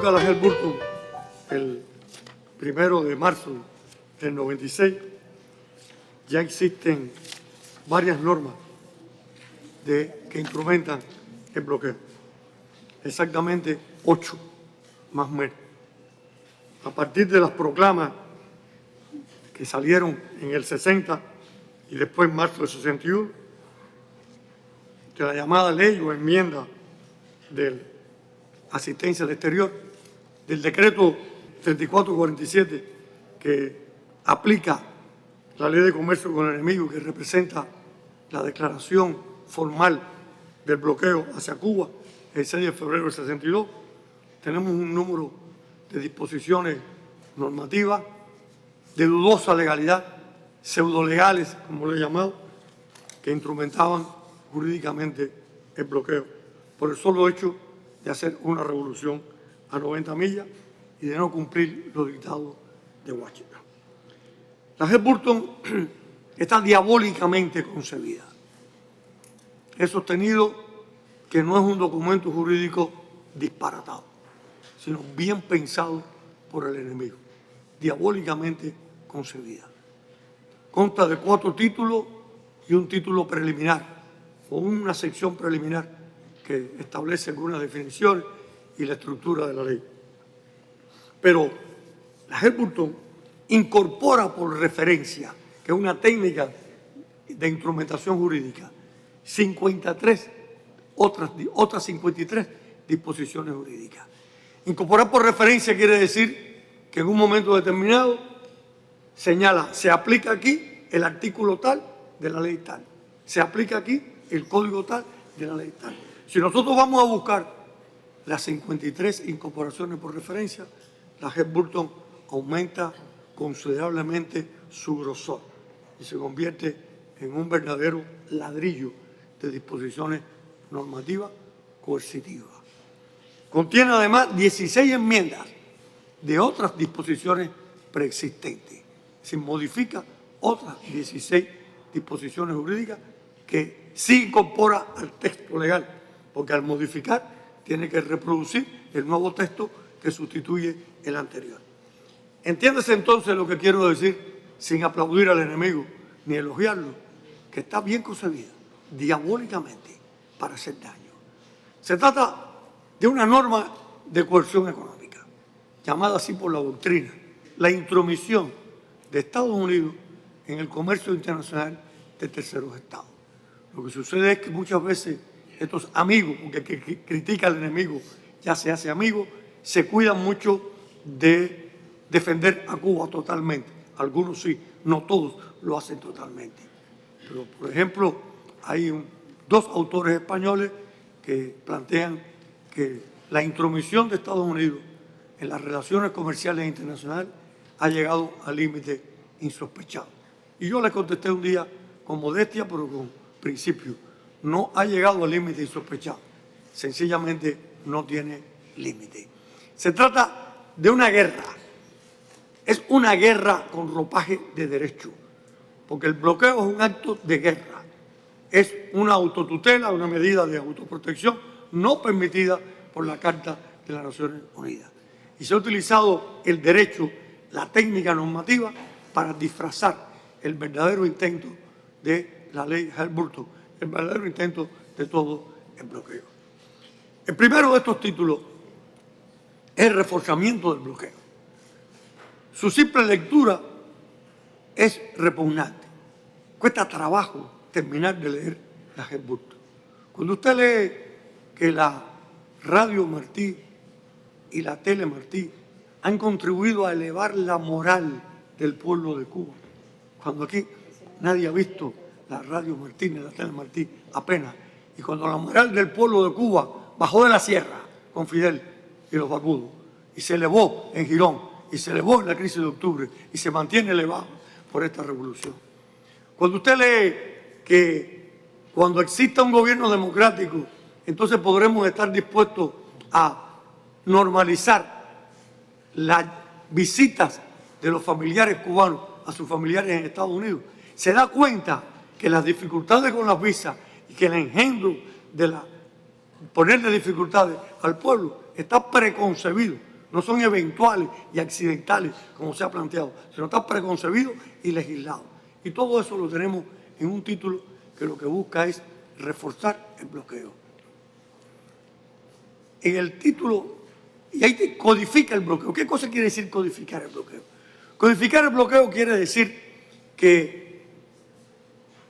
promulga la Helburton el 1 de marzo del 96, ya existen varias normas que instrumentan el bloqueo. Exactamente 8, más o menos. A partir de las proclamas que salieron en el 60 y después en marzo del 61, de la llamada ley o enmienda de asistencia al exterior, del decreto 3447 que aplica la ley de comercio con el enemigo, que representa la declaración formal del bloqueo hacia Cuba el 6 de febrero del 62, tenemos un número de disposiciones normativas de dudosa legalidad, pseudolegales, como lo he llamado, que instrumentaban jurídicamente el bloqueo por el solo hecho de hacer una revolución a 90 millas y de no cumplir los dictados de Washington. La Helburton está diabólicamente concebida. He sostenido que no es un documento jurídico disparatado, sino bien pensado por el enemigo, diabólicamente concebida. Consta de 4 títulos y un título preliminar, o una sección preliminar que establece algunas definiciones y la estructura de la ley. Pero la Helburton incorpora por referencia, que es una técnica de instrumentación jurídica, 53 disposiciones jurídicas. Incorporar por referencia quiere decir que en un momento determinado señala, se aplica aquí el artículo tal de la ley tal, se aplica aquí el código tal de la ley tal. Si nosotros vamos a buscar las 53 incorporaciones por referencia, la Helburton aumenta considerablemente su grosor y se convierte en un verdadero ladrillo de disposiciones normativas coercitivas. Contiene además 16 enmiendas de otras disposiciones preexistentes. Se modifica otras 16 disposiciones jurídicas que sí incorpora al texto legal, porque al modificar tiene que reproducir el nuevo texto que sustituye el anterior. Entiéndase entonces lo que quiero decir, sin aplaudir al enemigo ni elogiarlo, que está bien concebida, diabólicamente, para hacer daño. Se trata de una norma de coerción económica, llamada así por la doctrina, la intromisión de Estados Unidos en el comercio internacional de terceros estados. Lo que sucede es que muchas veces estos amigos, porque que critica al enemigo ya se hace amigo, se cuidan mucho de defender a Cuba totalmente. Algunos sí, no todos lo hacen totalmente. Pero, por ejemplo, hay 2 autores españoles que plantean que la intromisión de Estados Unidos en las relaciones comerciales internacionales ha llegado al límite insospechado. Y yo les contesté un día con modestia, pero con principio. No ha llegado al límite insospechado. Sencillamente no tiene límite. Se trata de una guerra. Es una guerra con ropaje de derecho, porque el bloqueo es un acto de guerra. Es una autotutela, una medida de autoprotección no permitida por la Carta de las Naciones Unidas. Y se ha utilizado el derecho, la técnica normativa, para disfrazar el verdadero intento de la ley Helburton, el verdadero intento de todo el bloqueo. El primero de estos títulos es el reforzamiento del bloqueo. Su simple lectura es repugnante. Cuesta trabajo terminar de leer la Helburton. Cuando usted lee que la Radio Martí y la Tele Martí han contribuido a elevar la moral del pueblo de Cuba, cuando aquí nadie ha visto la Radio Martí ni la Tele Martí apenas, y cuando la moral del pueblo de Cuba bajó de la sierra con Fidel y los barbudos y se elevó en Girón y se elevó en la crisis de octubre y se mantiene elevado por esta revolución. Cuando usted lee que cuando exista un gobierno democrático, entonces podremos estar dispuestos a normalizar las visitas de los familiares cubanos a sus familiares en Estados Unidos, se da cuenta que las dificultades con las visas y que el engendro de ponerle dificultades al pueblo está preconcebido no son eventuales y accidentales, como se ha planteado, sino están preconcebidos y legislados. Y todo eso lo tenemos en un título que lo que busca es reforzar el bloqueo. En el título, y ahí te codifica el bloqueo. ¿Qué cosa quiere decir codificar el bloqueo? Codificar el bloqueo quiere decir que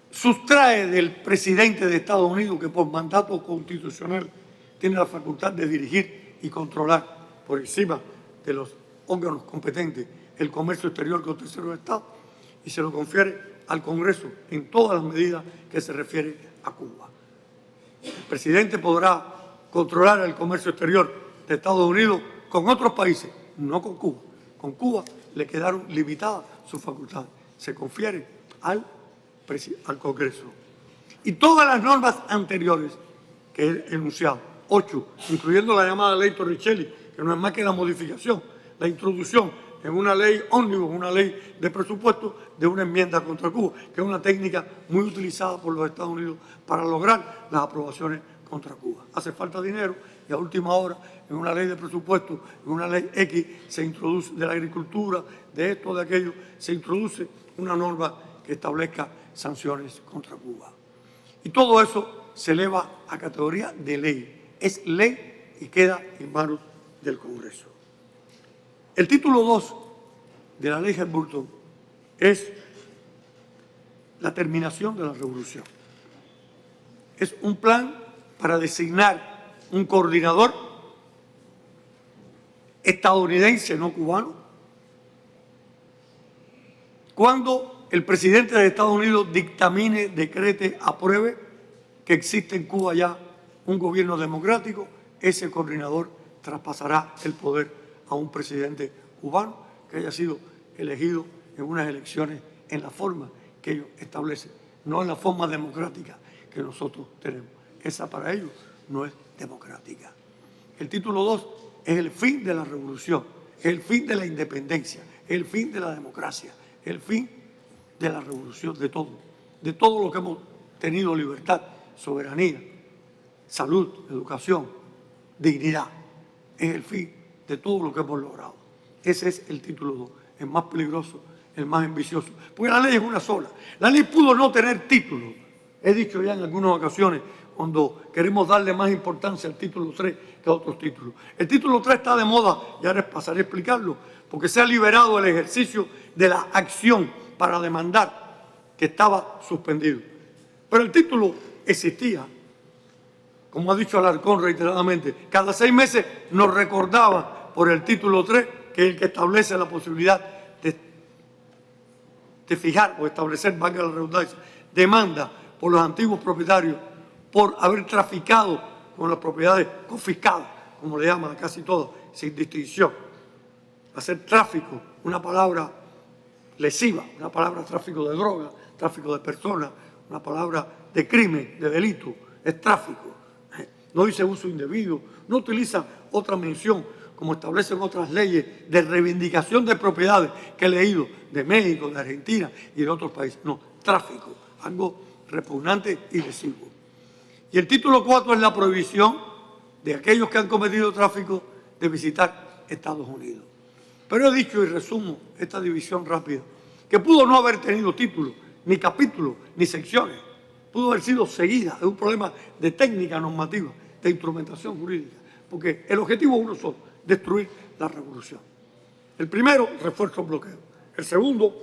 sustrae del presidente de Estados Unidos, que por mandato constitucional tiene la facultad de dirigir y controlar por encima de los órganos competentes el comercio exterior con terceros estados, y se lo confiere al Congreso en todas las medidas que se refieren a Cuba. El presidente podrá controlar el comercio exterior de Estados Unidos con otros países, no con Cuba. Con Cuba le quedaron limitadas sus facultades. Se confiere al Congreso. Y todas las normas anteriores que he enunciado, 8, incluyendo la llamada ley Torricelli, que no es más que la modificación, la introducción en una ley ómnibus, una ley de presupuesto, de una enmienda contra Cuba, que es una técnica muy utilizada por los Estados Unidos para lograr las aprobaciones contra Cuba. Hace falta dinero y a última hora, en una ley de presupuesto, en una ley X, se introduce de la agricultura, de esto, de aquello, se introduce una norma que establezca sanciones contra Cuba. Y todo eso se eleva a categoría de ley. Es ley y queda en manos del Congreso. El título 2 de la ley Helms-Burton es la terminación de la revolución. Es un plan para designar un coordinador estadounidense, no cubano, cuando el presidente de Estados Unidos dictamine, decrete, apruebe que existe en Cuba ya un gobierno democrático, ese coordinador traspasará el poder a un presidente cubano que haya sido elegido en unas elecciones en la forma que ellos establecen, no en la forma democrática que nosotros tenemos. Esa para ellos no es democrática. El título 2 es el fin de la revolución, es el fin de la independencia, es el fin de la democracia, es el fin de la revolución, de todo lo que hemos tenido: libertad, soberanía, salud, educación, dignidad. Es el fin de todo lo que hemos logrado. Ese es el título 2, el más peligroso, el más ambicioso, porque la ley es una sola. La ley pudo no tener título. He dicho ya en algunas ocasiones, cuando queremos darle más importancia al título 3 que a otros títulos. El título 3 está de moda, y ahora pasaré a explicarlo, porque se ha liberado el ejercicio de la acción para demandar, que estaba suspendido. Pero el título existía, como ha dicho Alarcón reiteradamente. Cada 6 meses nos recordaba por el título 3, que es el que establece la posibilidad de fijar o establecer, valga la redundancia, demanda por los antiguos propietarios por haber traficado con las propiedades confiscadas, como le llaman a casi todas, sin distinción. Hacer tráfico, una palabra lesiva, una palabra tráfico de droga, tráfico de personas, una palabra de crimen, de delito, es tráfico. No dice uso indebido, no utiliza otra mención como establecen otras leyes de reivindicación de propiedades que he leído de México, de Argentina y de otros países. No, tráfico, algo repugnante y lesivo. Y el título 4 es la prohibición de aquellos que han cometido tráfico de visitar Estados Unidos. Pero he dicho y resumo esta división rápida, que pudo no haber tenido título, ni capítulos, ni secciones. Pudo haber sido seguida. Es un problema de técnica normativa, de instrumentación jurídica, porque el objetivo es uno solo: destruir la revolución. El primero, refuerzo el bloqueo. El segundo,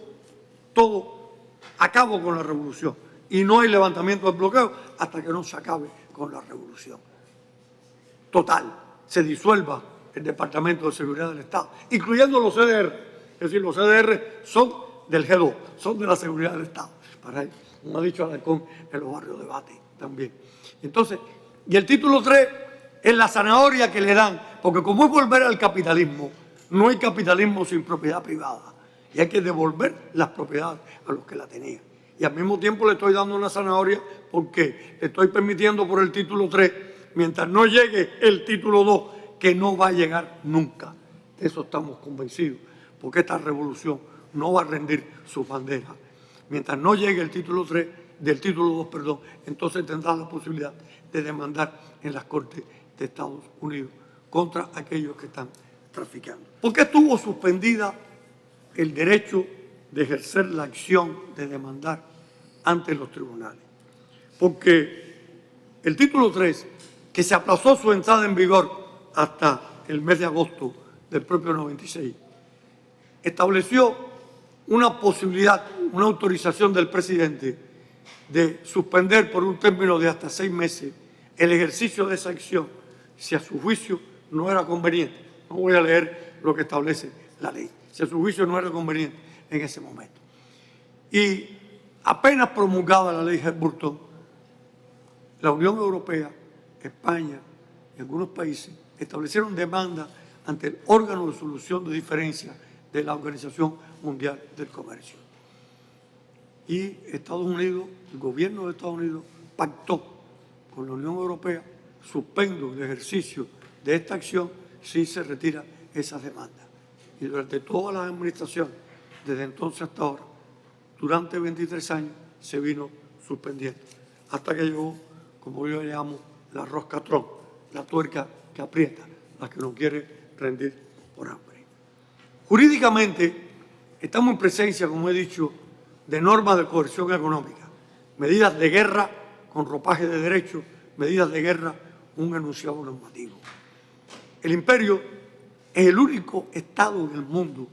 todo acabo con la revolución. Y no hay levantamiento del bloqueo hasta que no se acabe con la revolución. Total, se disuelva el Departamento de Seguridad del Estado, incluyendo los CDR. Es decir, los CDR son del G2, son de la seguridad del Estado. Para él, como ha dicho Alarcón en los barrios de Bate también. Entonces, y el título 3 es la zanahoria que le dan, porque como es volver al capitalismo, no hay capitalismo sin propiedad privada. Y hay que devolver las propiedades a los que la tenían. Y al mismo tiempo le estoy dando una zanahoria porque le estoy permitiendo por el título 3, mientras no llegue el título 2, que no va a llegar nunca. De eso estamos convencidos, porque esta revolución no va a rendir sus banderas. Mientras no llegue el título 3, del título 2, perdón, entonces tendrá la posibilidad de demandar en las Cortes de Estados Unidos contra aquellos que están traficando. ¿Por qué estuvo suspendida el derecho de ejercer la acción de demandar ante los tribunales? Porque el título 3, que se aplazó su entrada en vigor hasta el mes de agosto del propio 96, estableció una posibilidad, una autorización del presidente de suspender por un término de hasta 6 meses el ejercicio de esa acción si a su juicio no era conveniente. No voy a leer lo que establece la ley. Si a su juicio no era conveniente en ese momento. Y apenas promulgada la ley Helms-Burton, la Unión Europea, España y algunos países establecieron demandas ante el órgano de solución de diferencias de la Organización Mundial del Comercio. Y Estados Unidos, el gobierno de Estados Unidos, pactó con la Unión Europea, suspendo el ejercicio de esta acción si se retira esas demandas. Y durante todas las administraciones, desde entonces hasta ahora, durante 23 años, se vino suspendiendo, hasta que llegó, como yo le llamo, la roscatrón, la tuerca que aprieta, la que no quiere rendir por hambre. Jurídicamente, estamos en presencia, como he dicho, de normas de coerción económica, medidas de guerra con ropaje de derecho, medidas de guerra, un enunciado normativo. El imperio es el único Estado en el mundo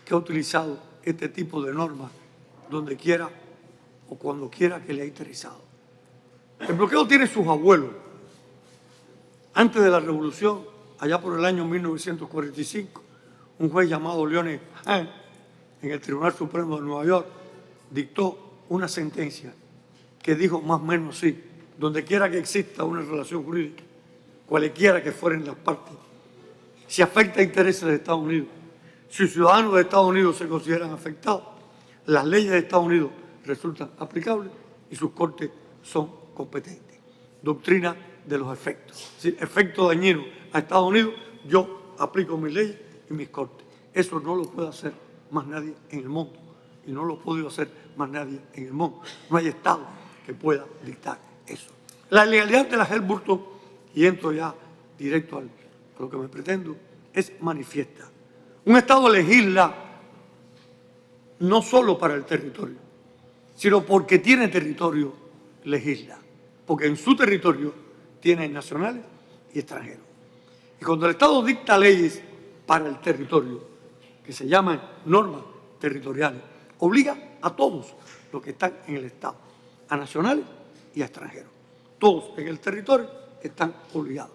que ha utilizado este tipo de normas donde quiera o cuando quiera que le ha interesado. El bloqueo tiene sus abuelos. Antes de la Revolución, allá por el año 1945, un juez llamado Leone Hahn, en el Tribunal Supremo de Nueva York, dictó una sentencia que dijo más o menos así: donde quiera que exista una relación jurídica, cualquiera que fueren las partes, si afecta a intereses de Estados Unidos, si ciudadanos de Estados Unidos se consideran afectados, las leyes de Estados Unidos resultan aplicables y sus cortes son competentes. Doctrina de los efectos. Es decir, efecto dañino a Estados Unidos, yo aplico mis leyes y mis cortes. Eso no lo puede hacer más nadie en el mundo y no lo ha podido hacer más nadie en el mundo. No hay Estado que pueda dictar eso. La legalidad de la Helms-Burton, y entro ya directo a lo que me pretendo, es manifiesta. Un Estado legisla no solo para el territorio, sino porque tiene territorio, legisla. Porque en su territorio tiene nacionales y extranjeros. Y cuando el Estado dicta leyes para el territorio, que se llaman normas territoriales, obliga a todos los que están en el Estado, a nacionales y a extranjeros. Todos en el territorio están obligados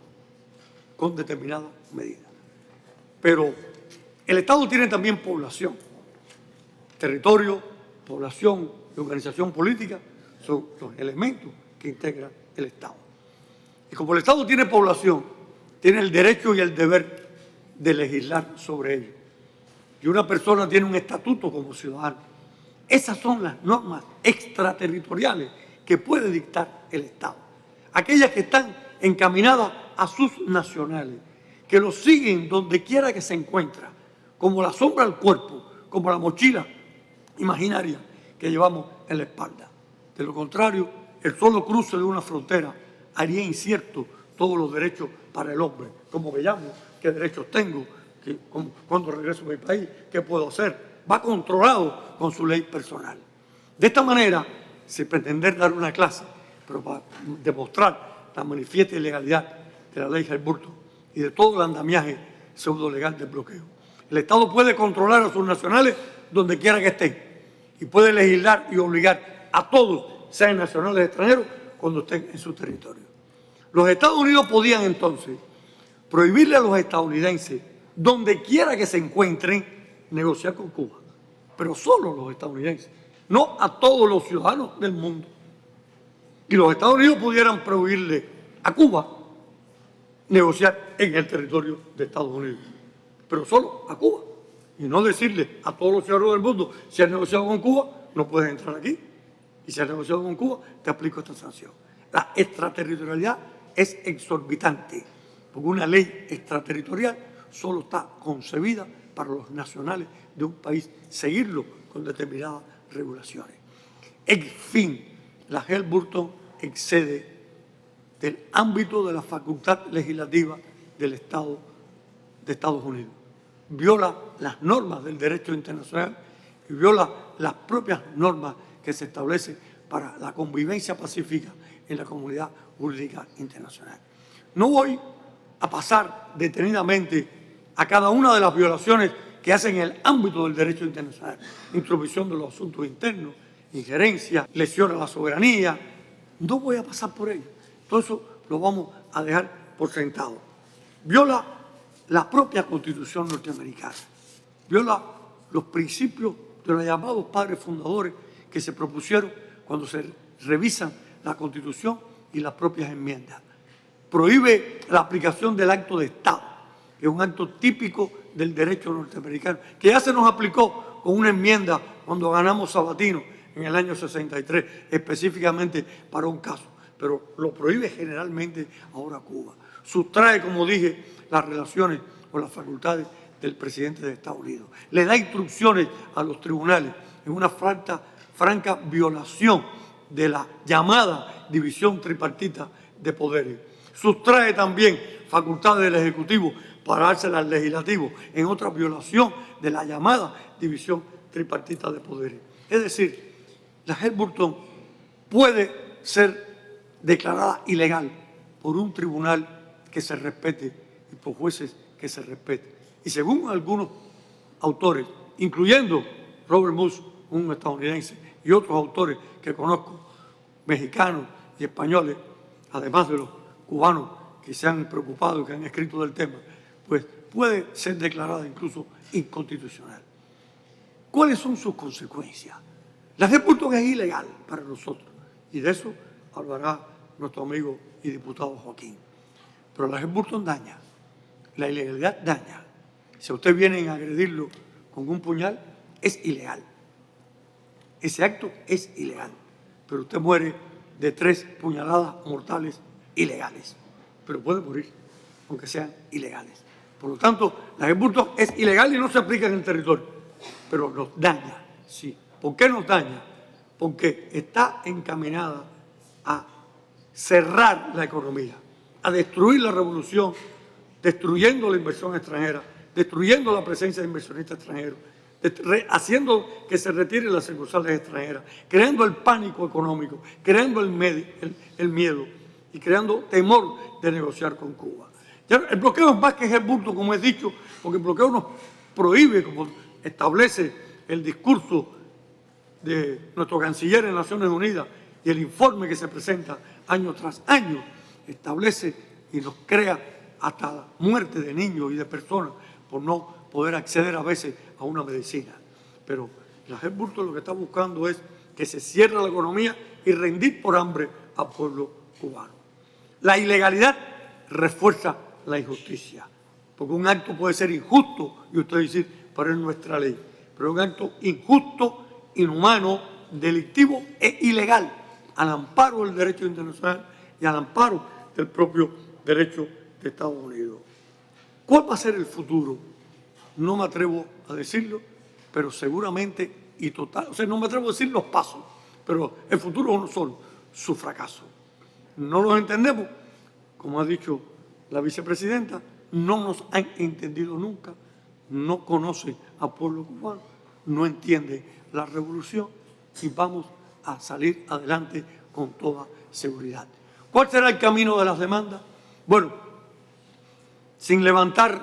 con determinadas medidas. Pero el Estado tiene también población. Territorio, población y organización política son los elementos que integran el Estado. Y como el Estado tiene población, tiene el derecho y el deber de legislar sobre ello. Y una persona tiene un estatuto como ciudadano. Esas son las normas extraterritoriales que puede dictar el Estado. Aquellas que están encaminadas a sus nacionales, que los siguen donde quiera que se encuentra, como la sombra al cuerpo, como la mochila imaginaria que llevamos en la espalda. De lo contrario, el solo cruce de una frontera haría incierto todos los derechos para el hombre. ¿Cómo me llamo? ¿Qué derechos tengo? ¿Cuándo regreso a mi país? ¿Qué puedo hacer? Va controlado con su ley personal. De esta manera, sin pretender dar una clase, pero para demostrar la manifiesta ilegalidad de la ley Helms-Burton y de todo el andamiaje pseudo-legal del bloqueo, el Estado puede controlar a sus nacionales donde quiera que estén y puede legislar y obligar a todos, sean nacionales o extranjeros, cuando estén en su territorio. Los Estados Unidos podían entonces prohibirle a los estadounidenses, donde quiera que se encuentren, negociar con Cuba, pero solo los estadounidenses, no a todos los ciudadanos del mundo. Y los Estados Unidos pudieran prohibirle a Cuba negociar en el territorio de Estados Unidos, pero solo a Cuba. Y no decirle a todos los ciudadanos del mundo: si has negociado con Cuba, no puedes entrar aquí. Y si has negociado con Cuba, te aplico esta sanción. La extraterritorialidad es exorbitante, porque una ley extraterritorial solo está concebida para los nacionales de un país, seguirlo con determinadas regulaciones. En fin, la Helms-Burton excede del ámbito de la facultad legislativa del Estado de Estados Unidos. viola las normas del derecho internacional y viola las propias normas que se establecen para la convivencia pacífica en la comunidad jurídica internacional. No voy a pasar detenidamente a cada una de las violaciones que hacen en el ámbito del derecho internacional: intromisión de los asuntos internos, injerencia, lesión a la soberanía. No voy a pasar por ello. Todo eso lo vamos a dejar por sentado. Viola la propia Constitución norteamericana, viola los principios de los llamados padres fundadores que se propusieron cuando se revisan la Constitución y las propias enmiendas. Prohíbe la aplicación del acto de Estado, que es un acto típico del derecho norteamericano, que ya se nos aplicó con una enmienda cuando ganamos Sabatino en el año 63, específicamente para un caso, pero lo prohíbe generalmente ahora Cuba. Sustrae, como dije, las relaciones o las facultades del presidente de Estados Unidos. Le da instrucciones a los tribunales en una franca violación de la llamada división tripartita de poderes. Sustrae también facultades del Ejecutivo para dárselas al Legislativo en otra violación de la llamada división tripartita de poderes. Es decir, la Helms-Burton puede ser declarada ilegal por un tribunal que se respete y por jueces que se respeten. Y según algunos autores, incluyendo Robert Musk, un estadounidense, y otros autores que conozco, mexicanos y españoles, además de los cubanos que se han preocupado y que han escrito del tema, pues puede ser declarada incluso inconstitucional. ¿Cuáles son sus consecuencias? La Helms-Burton es ilegal para nosotros, y de eso hablará nuestro amigo y diputado Joaquín. Pero la Helms-Burton daña, la ilegalidad daña. Si a usted vienen a agredirlo con un puñal, es ilegal. Ese acto es ilegal, pero usted muere de 3 puñaladas mortales ilegales, pero puede morir, aunque sean ilegales. Por lo tanto, la Helms-Burton es ilegal y no se aplica en el territorio, pero nos daña, sí. ¿Por qué nos daña? Porque está encaminada a cerrar la economía, a destruir la revolución, destruyendo la inversión extranjera, destruyendo la presencia de inversionistas extranjeros, haciendo que se retiren las sucursales extranjeras, creando el pánico económico, creando el miedo y creando temor de negociar con Cuba. Ya, el bloqueo es más que Helms-Burton, como he dicho, porque el bloqueo nos prohíbe, como establece el discurso de nuestro canciller en Naciones Unidas y el informe que se presenta año tras año, establece y nos crea hasta la muerte de niños y de personas por no poder acceder a veces a una medicina. Pero la Helms-Burton lo que está buscando es que se cierre la economía y rendir por hambre al pueblo cubano. La ilegalidad refuerza la injusticia, porque un acto puede ser injusto y usted dice, pero es nuestra ley, pero un acto injusto, inhumano, delictivo e ilegal, al amparo del derecho internacional y al amparo del propio derecho de Estados Unidos. ¿Cuál va a ser el futuro? No me atrevo a decirlo, pero seguramente y total, o sea, no me atrevo a decir los pasos, pero el futuro es uno solo, su fracaso. No los entendemos, como ha dicho la vicepresidenta, no nos han entendido nunca, no conocen al pueblo cubano, no entienden la revolución y vamos a salir adelante con toda seguridad. ¿Cuál será el camino de las demandas? Bueno, sin levantar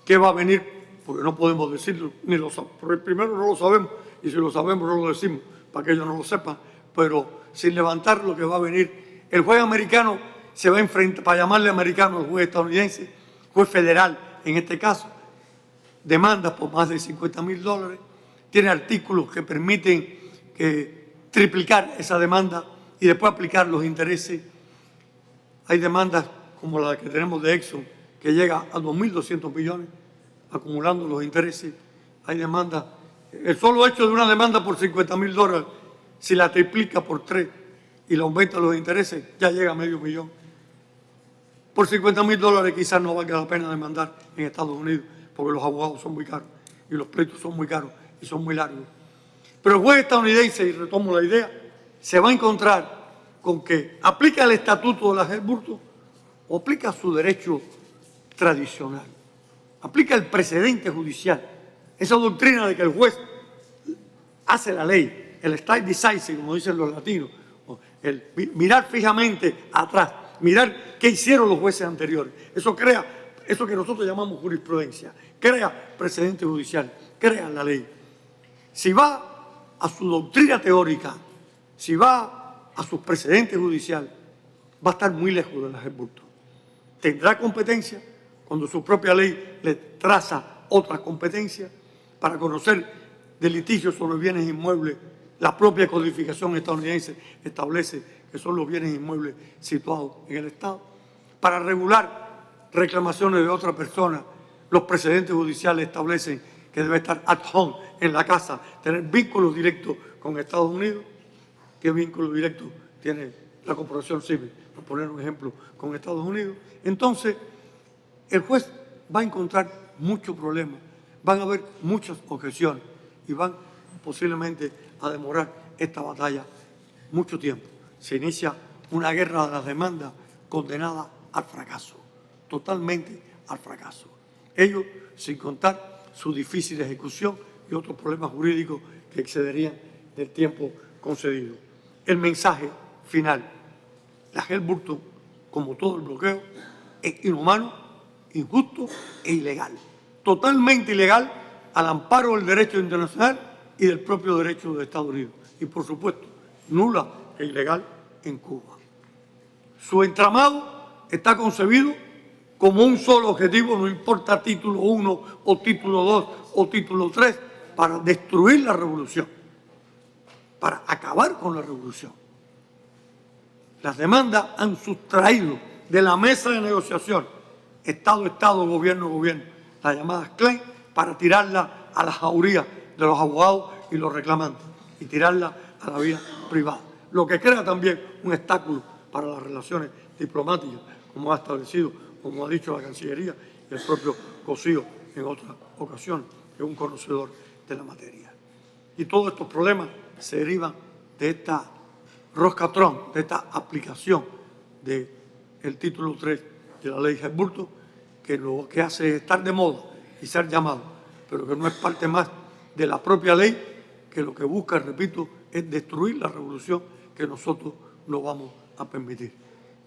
qué va a venir, porque no podemos decirlo, ni lo sabemos, porque primero no lo sabemos, y si lo sabemos no lo decimos, para que ellos no lo sepan, pero sin levantar lo que va a venir. El juez americano se va a enfrentar, para llamarle americano al juez estadounidense, juez federal en este caso, demanda por más de $50,000, tiene artículos que permiten triplicar esa demanda y después aplicar los intereses. Hay demandas como la que tenemos de Exxon, que llega a 2.200 millones, acumulando los intereses. Hay demandas, el solo hecho de una demanda por $50,000, si la triplica por 3 y le aumenta los intereses, ya llega a $500,000. Por $50,000 quizás no valga la pena demandar en Estados Unidos, porque los abogados son muy caros y los pleitos son muy caros y son muy largos. Pero el juez estadounidense, y retomo la idea, se va a encontrar con que aplica el estatuto de la Helms-Burton o aplica su derecho tradicional. aplica el precedente judicial. Esa doctrina de que el juez hace la ley, el stare decisis, como dicen los latinos, el mirar fijamente atrás, mirar qué hicieron los jueces anteriores. Eso crea, eso que nosotros llamamos jurisprudencia, crea precedente judicial, crea la ley. Si va a su doctrina teórica, si va a sus precedentes judiciales, va a estar muy lejos del Helburto. Tendrá competencia cuando su propia ley le traza otras competencias para conocer de litigios sobre bienes inmuebles. La propia codificación estadounidense establece que son los bienes inmuebles situados en el Estado. Para regular reclamaciones de otra persona, los precedentes judiciales establecen que debe estar at home, en la casa, tener vínculos directos con Estados Unidos. ¿Qué vínculo directo tiene la Corporación Civil? Por poner un ejemplo, con Estados Unidos. Entonces, el juez va a encontrar muchos problemas, van a haber muchas objeciones y van posiblemente a demorar esta batalla mucho tiempo. Se inicia una guerra de las demandas condenada al fracaso, totalmente al fracaso. Ello sin contar su difícil ejecución y otros problemas jurídicos que excederían del tiempo concedido. El mensaje final: la Helburton, como todo el bloqueo, es inhumano, injusto e ilegal. Totalmente ilegal al amparo del derecho internacional y del propio derecho de Estados Unidos. Y, por supuesto, nula e ilegal en Cuba. Su entramado está concebido como un solo objetivo, no importa título 1 o título 2 o título 3, para destruir la revolución, para acabar con la revolución. Las demandas han sustraído de la mesa de negociación Estado, gobierno, las llamadas claims, para tirarla a la jauría de los abogados y los reclamantes y tirarla a la vía privada. Lo que crea también un obstáculo para las relaciones diplomáticas, como ha establecido, como ha dicho la Cancillería y el propio Cosío en otras ocasiones, que es un conocedor de la materia. Y todos estos problemas se derivan de esta roscatrón, de esta aplicación del título 3 de la ley Helburton, que lo que hace es estar de moda y ser llamado, pero que no es parte más de la propia ley, que lo que busca, repito, es destruir la revolución que nosotros no vamos a permitir.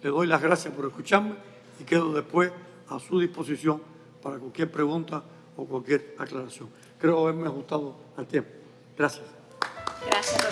Le doy las gracias por escucharme y quedo después a su disposición para cualquier pregunta o cualquier aclaración. Creo haberme ajustado al tiempo. Gracias. Gracias,